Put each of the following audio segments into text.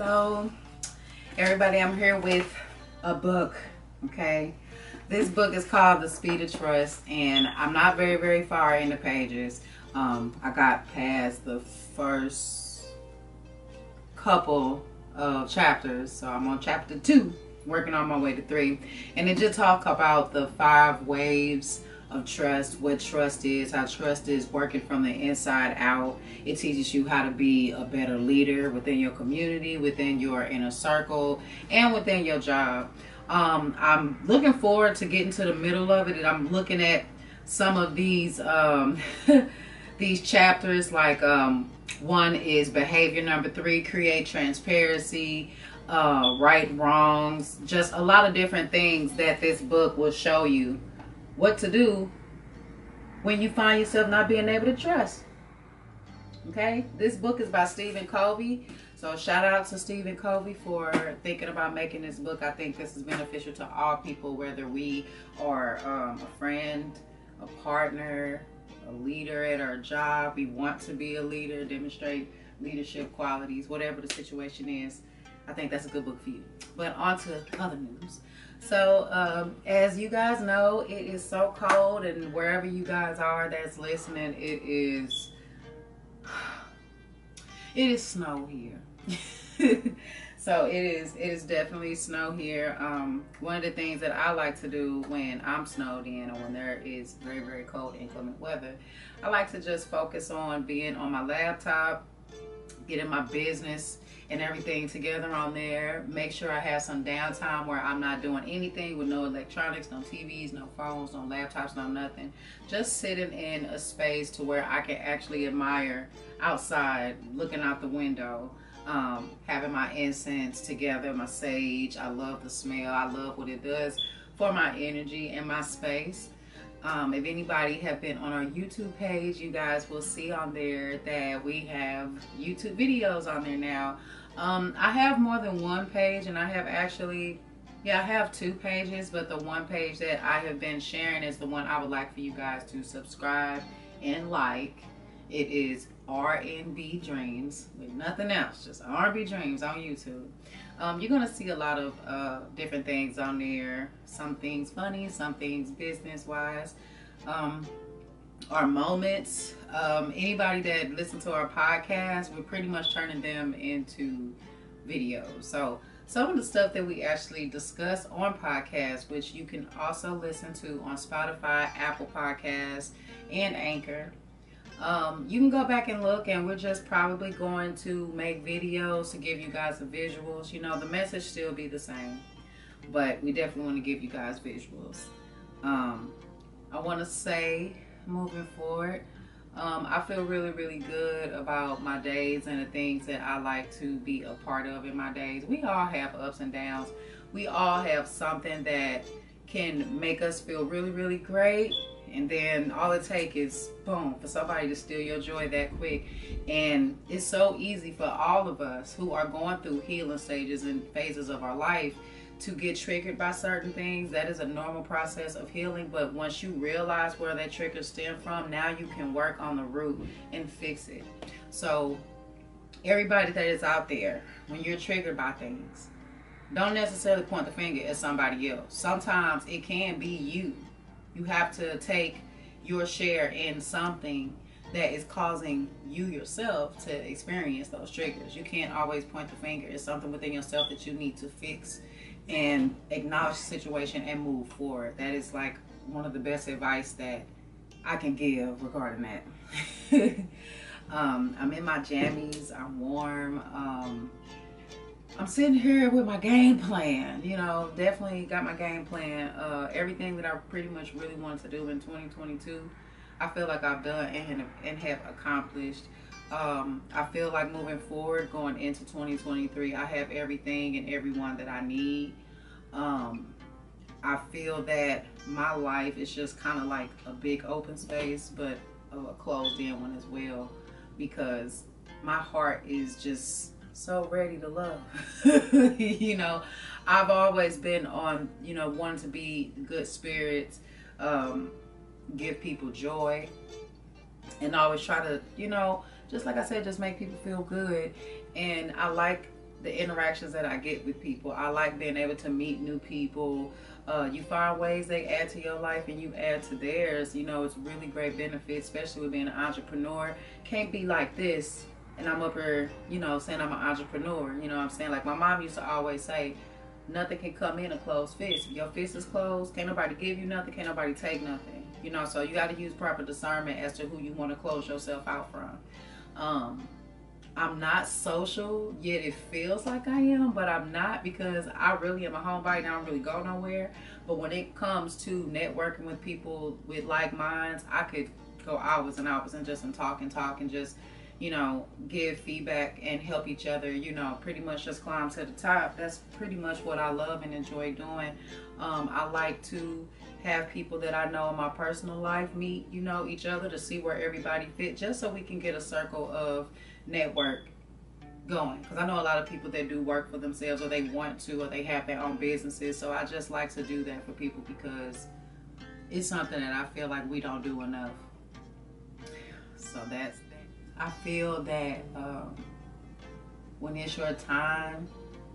So, everybody, I'm here with a book, okay? This book is called The Speed of Trust, and I'm not very far in the pages. I got past the first couple of chapters, so I'm on chapter 2, working on my way to 3. And it just talk about the 5 waves of trust, what trust is, how trust is working from the inside out. It teaches you how to be a better leader within your community, within your inner circle, and within your job. I'm looking forward to getting to the middle of it, and I'm looking at some of these these chapters, like one is behavior number 3, create transparency, right wrongs, just a lot of different things that this book will show you what to do when you find yourself not being able to trust. Okay, this book is by Stephen Covey. So shout out to Stephen Covey for thinking about making this book. I think this is beneficial to all people, whether we are a friend, a partner, a leader at our job. We want to be a leader, demonstrate leadership qualities, whatever the situation is. I think that's a good book for you. But on to other news. So as you guys know, it is so cold, and wherever you guys are that's listening, it is snow here. So it is definitely snow here. One of the things that I like to do when I'm snowed in, or when there is very cold inclement weather, I like to just focus on being on my laptop, getting my business and everything together on there. Make sure I have some downtime where I'm not doing anything, with no electronics, no TVs, no phones, no laptops, no nothing. Just sitting in a space to where I can actually admire outside, looking out the window, having my incense together, my sage. I love the smell. I love what it does for my energy and my space. If anybody have been on our YouTube page, you guys will see on there that we have YouTube videos on there now. I have more than one page, and I have actually, I have 2 pages, but the one page that I have been sharing is the one I would like for you guys to subscribe and like. It is R&B Dreams, with nothing else, just R&B Dreams on YouTube. You're going to see a lot of different things on there. Some things funny, some things business-wise, our moments. Anybody that listens to our podcast, we're pretty much turning them into videos. So some of the stuff that we actually discuss on podcasts, which you can also listen to on Spotify, Apple Podcasts, and Anchor. You can go back and look, and we're just probably going to make videos to give you guys the visuals. You know, the message still be the same, but we definitely want to give you guys visuals. I want to say, moving forward, I feel really good about my days and the things that I like to be a part of in my days. We all have ups and downs. We all have something that can make us feel really great, and then all it takes is, boom, for somebody to steal your joy that quick. And it's so easy for all of us who are going through healing stages and phases of our life to get triggered by certain things. That is a normal process of healing, but once you realize where that trigger stemmed from, now you can work on the root and fix it. So everybody that is out there, when you're triggered by things, don't necessarily point the finger at somebody else. Sometimes it can be you. You have to take your share in something that is causing you yourself to experience those triggers. You can't always point the finger. It's something within yourself that you need to fix and acknowledge the situation and move forward. That is like one of the best advice that I can give regarding that. I'm in my jammies. I'm warm. I'm sitting here with my game plan. You know, definitely got my game plan. Everything that I pretty much really wanted to do in 2022, I feel like I've done and have accomplished. I feel like moving forward, going into 2023, I have everything and everyone that I need. I feel that my life is just kind of like a big open space, but a closed in one as well, because my heart is just so ready to love. You know, I've always been on, you know, wanting to be good spirits, give people joy, and always try to, you know, just like I said, just make people feel good. And I like the interactions that I get with people. I like being able to meet new people. You find ways they add to your life and you add to theirs. You know, it's really great benefit, especially with being an entrepreneur. Can't be like this and I'm up here, you know, saying I'm an entrepreneur. You know what I'm saying? Like my mom used to always say, nothing can come in a closed fist. If your fist is closed, can't nobody give you nothing, can't nobody take nothing. You know, so you got to use proper discernment as to who you want to close yourself out from. I'm not social, yet it feels like I am, but I'm not, because I really am a homebody and I don't really go nowhere. But when it comes to networking with people with like minds, I could go hours and hours and just talk and just, you know, give feedback and help each other, you know, pretty much just climb to the top. That's pretty much what I love and enjoy doing. I like to have people that I know in my personal life meet, you know, each other to see where everybody fit, just so we can get a circle of network going. Because I know a lot of people that do work for themselves, or they want to, or they have their own businesses. So I just like to do that for people because it's something that I feel like we don't do enough. So that's that. I feel that when it's your time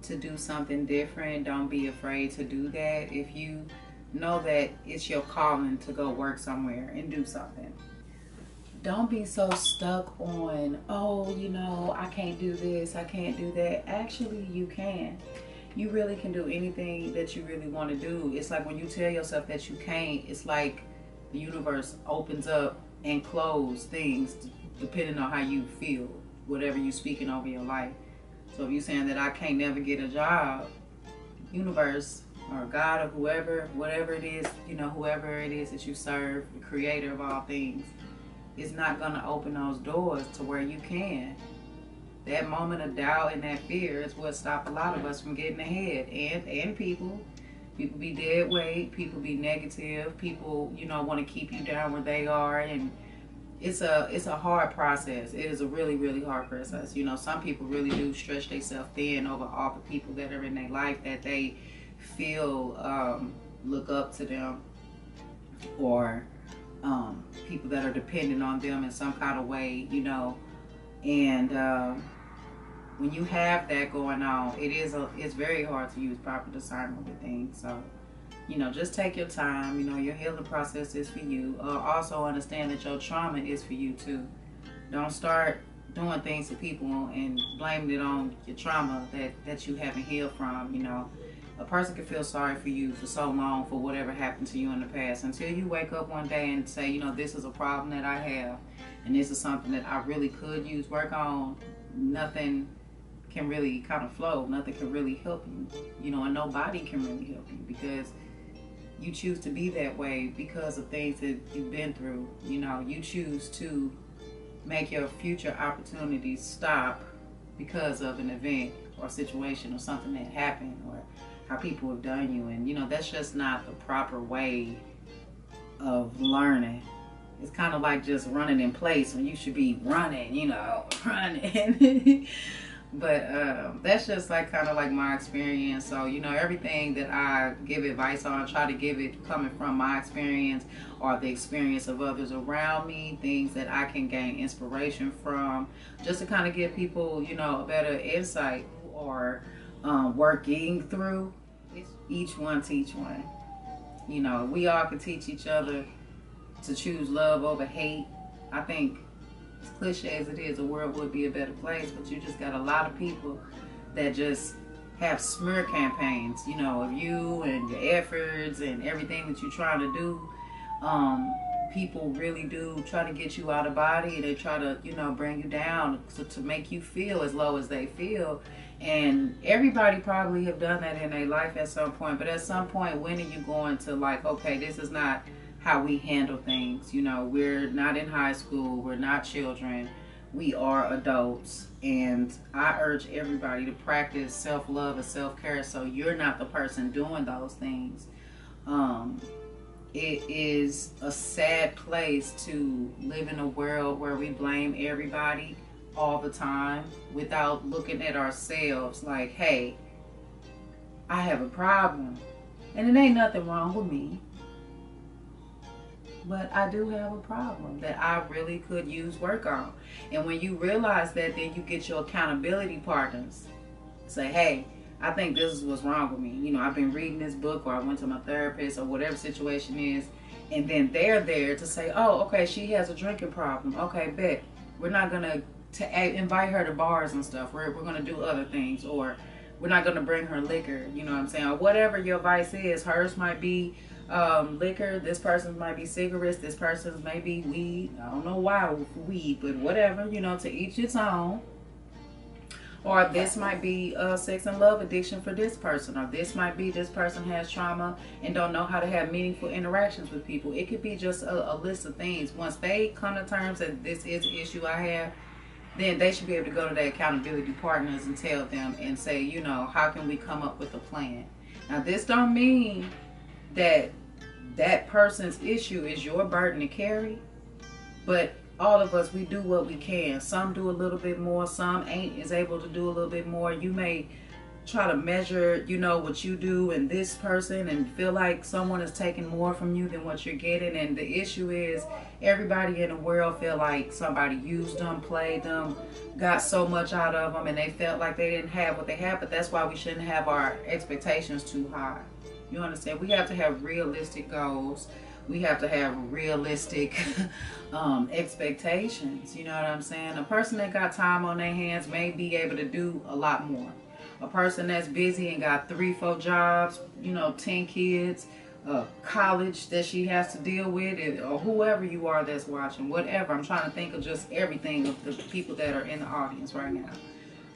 to do something different, don't be afraid to do that. If you know that it's your calling to go work somewhere and do something, don't be so stuck on, oh, you know, I can't do this, I can't do that. Actually, you can. You really can do anything that you really want to do. It's like when you tell yourself that you can't, it's like the universe opens up and closes things depending on how you feel, whatever you're speaking over your life. So if you're saying that I can't never get a job, universe or God or whoever, whatever it is, you know, whoever it is that you serve, the creator of all things, is not going to open those doors to where you can. That moment of doubt and that fear is what stops a lot of us from getting ahead. And people be dead weight, people be negative, people, you know, want to keep you down where they are, and it's a hard process. It is a really, really hard process. You know, some people really do stretch themselves thin over all the people that are in their life that they feel look up to them, or people that are dependent on them in some kind of way, you know. And when you have that going on, it's very hard to use proper discernment with things. So, you know, just take your time. You know, your healing process is for you. Also understand that your trauma is for you too. Don't start doing things to people and blaming it on your trauma that you haven't healed from. You know, a person can feel sorry for you for so long for whatever happened to you in the past, until you wake up one day and say, you know, this is a problem that I have, and this is something that I really could use work on. Nothing can really kind of flow. Nothing can really help you, you know, and nobody can really help you, because you choose to be that way because of things that you've been through. You know, you choose to make your future opportunities stop because of an event or situation or something that happened, or how people have done you. And, you know, that's just not the proper way of learning. It's kind of like just running in place when you should be running, you know, running. But that's just like kind of like my experience. So, you know, everything that I give advice on, I try to give it coming from my experience or the experience of others around me, things that I can gain inspiration from, just to kind of give people, you know, a better insight, or working through. Each one teach one. You know, we all can teach each other to choose love over hate. I think, as cliche as it is, the world would be a better place, but you just got a lot of people that just have smear campaigns, you know, of you and your efforts and everything that you're trying to do. People really do try to get you out of body. They try to, you know, bring you down to make you feel as low as they feel. And everybody probably have done that in their life at some point. But at some point, when are you going to, like, okay, this is not how we handle things. You know, we're not in high school. We're not children. We are adults. And I urge everybody to practice self-love and self-care, so you're not the person doing those things. It is a sad place to live in a world where we blame everybody all the time without looking at ourselves like, hey, I have a problem and it ain't nothing wrong with me, but I do have a problem that I really could use work on. And when you realize that, then you get your accountability partners say, hey, I think this is what's wrong with me. You know, I've been reading this book, or I went to my therapist, or whatever situation is. And then they're there to say, oh, okay, she has a drinking problem. Okay, bet. We're not going to invite her to bars and stuff. We're going to do other things. Or we're not going to bring her liquor. You know what I'm saying? Or whatever your vice is. Hers might be liquor. This person's might be cigarettes. This person's may be weed. I don't know why weed, but whatever. You know, to each its own. Or this might be sex and love addiction for this person. Or this might be this person has trauma and don't know how to have meaningful interactions with people. It could be just a list of things. Once they come to terms that this is an issue I have, then they should be able to go to their accountability partners and tell them and say, you know, how can we come up with a plan? Now, this don't mean that that person's issue is your burden to carry, but all of us, we do what we can. Some do a little bit more. Some ain't is able to do a little bit more. You may try to measure, you know, what you do and this person and feel like someone is taking more from you than what you're getting. And the issue is everybody in the world feel like somebody used them, played them, got so much out of them, and they felt like they didn't have what they had. But that's why we shouldn't have our expectations too high. You understand? We have to have realistic goals. We have to have realistic expectations. You know what I'm saying? A person that got time on their hands may be able to do a lot more. A person that's busy and got 3-4 jobs, you know, 10 kids, college that she has to deal with, or whoever you are that's watching, whatever. I'm trying to think of just everything of the people that are in the audience right now.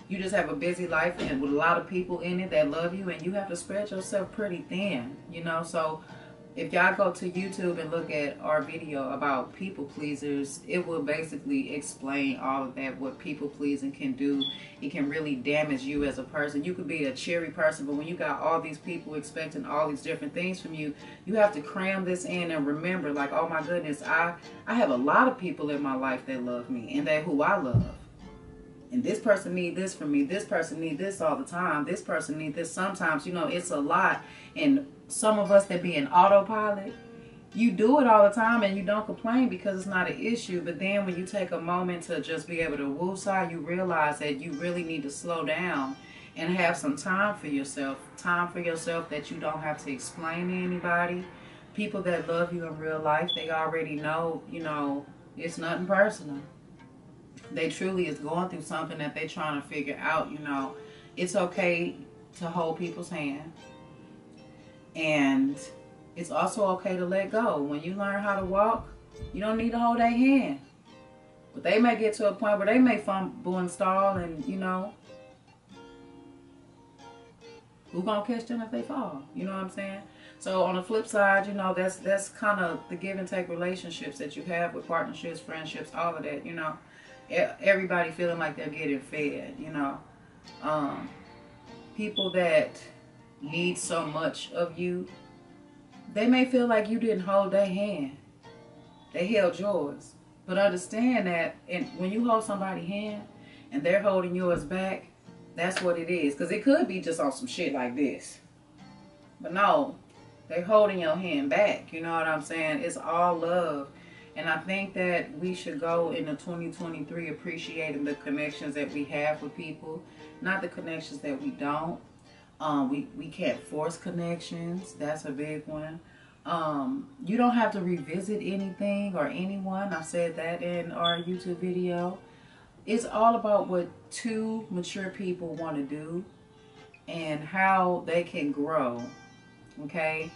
You just have a busy life and with a lot of people in it that love you, and you have to spread yourself pretty thin, you know. So if y'all go to YouTube and look at our video about people pleasers, it will basically explain all of that, what people pleasing can do. It can really damage you as a person. You could be a cheery person, but when you got all these people expecting all these different things from you, you have to cram this in and remember, like, oh my goodness, I have a lot of people in my life that love me and that who I love. And this person need this from me. This person need this all the time. This person need this sometimes. You know, it's a lot. And some of us that be in autopilot, you do it all the time and you don't complain because it's not an issue. But then when you take a moment to just be able to woosah, you realize that you really need to slow down and have some time for yourself. Time for yourself that you don't have to explain to anybody. People that love you in real life, they already know, you know, it's nothing personal. They truly is going through something that they're trying to figure out, you know. It's okay to hold people's hand. And it's also okay to let go. When you learn how to walk, you don't need to hold their hand. But they may get to a point where they may fumble and stall, and, you know, who gonna catch them if they fall? You know what I'm saying? So on the flip side, you know, that's kind of the give and take relationships that you have with partnerships, friendships, all of that, you know. Everybody feeling like they're getting fed, you know. People that need so much of you, they may feel like you didn't hold their hand. They held yours. But understand that, and when you hold somebody's hand and they're holding yours back, that's what it is. Because it could be just on some shit like this. But no, they're holding your hand back. You know what I'm saying? It's all love. And I think that we should go into 2023 appreciating the connections that we have with people, not the connections that we don't. We can't force connections. That's a big one. You don't have to revisit anything or anyone. I said that in our YouTube video. It's all about what two mature people want to do and how they can grow. Okay?